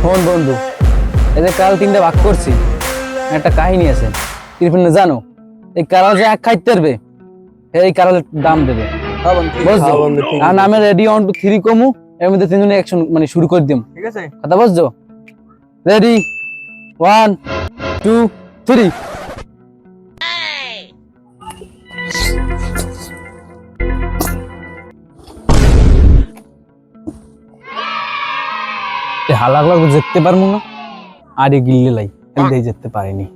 শোন বন্ধু, এই যে কাল 3টা ভাগ করছি, একটা কাহিনী আছে। ত্রিপুরা জানো, এই কারাল যে এক খাইতে পারবে এই কারালের দাম দেবে। বুঝছো? আর আমি রেডি 1 2 3 কমু, এর মধ্যে তিনজনে অ্যাকশন মানে শুরু করে দিম। ঠিক আছে, কথা বুঝছো? রেডি 1 2 3। হালাগলা যেতে পারবো না, আর গিল্লে লাই এমনি যেতে পারিনি।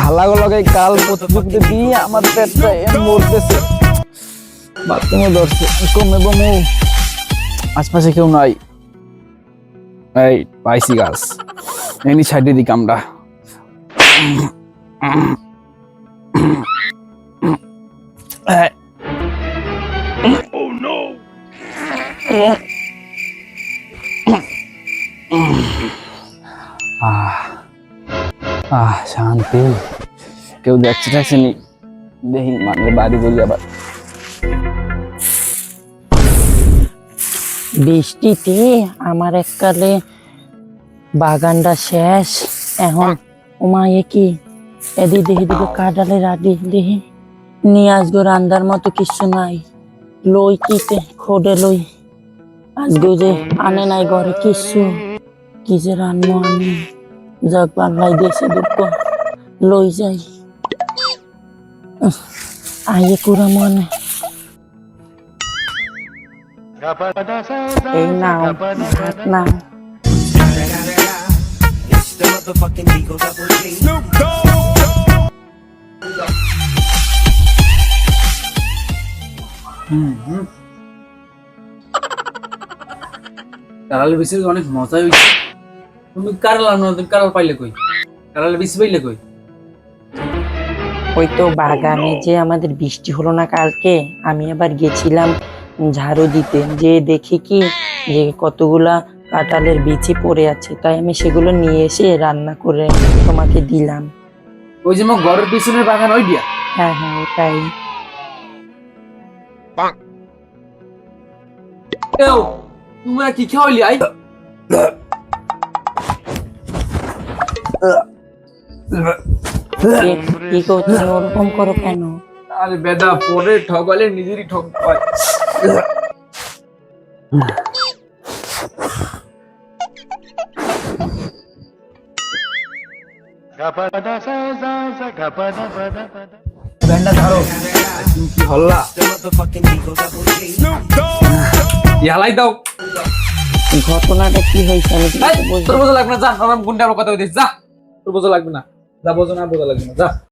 হালাগুলোকে কাল প্রতিযোগিতা দিয়ে আমার পেটটা মরতেছে, বাথরুমে ধরছে, কমে বমু। আশপাশে কেউ নাই। এই পাইছি গাছ, এনি সাইডে দিক আমরা। শান্তি, কেউ দেখছে নি, দেখি মানে বাড়ি বলি আবার। বৃষ্টিতে আমার এককালে বাগানটা শেষ। এখন ওমায়ে কি এদি দেখি দিকে কাটালের আডি দেখি নিয়ে আসবো, রান্দার মতো কিছু নাই। লই কিতে খোদে লই আজকে যে আনে নাই ঘরে কিছু, কি যে রান্না আনে যাক পাল্লাই দিয়েছে দুঃখ লই যাই। আইয়ে কুড়া মনে এই নাও ভাত নাও। কারালের বেশি অনেক মজাই হয়েছে। তুমি কারাল আনো, তুমি কারাল পাইলে কই? কারালের বেশি পাইলে কই? ওই তো বাগানে যে আমাদের বৃষ্টি হলো না কালকে, আমি আবার গেছিলাম ঝাড়ু দিতে, যে দেখি কি যে কতগুলা কাঁঠালের বিচি পড়ে আছে, তাই আমি সেগুলো নিয়ে এসে রান্না করে তোমাকে দিলাম। ওই যে আমার ঘরের পিছনের বাগান ওই দিয়া? হ্যাঁ হ্যাঁ ওটাই। তোমরা কি খাওয়াইলি? আই কি করছো ওরকম করো কেন? আরে বেদা, পরে ঠকালে নিজেরই ঠক পায়। ব্যান্ডা ধরো, কি হল্লা ইয়ালাই দাও। ঘটনাটা কি হয়েছে আমি তোর বোঝা লাগবে না, যা। আমার গুন্ডা কথা বলছিস, যা। তোর বোঝা লাগবে না, যা। বোঝা না, বোঝা লাগবে না, যা।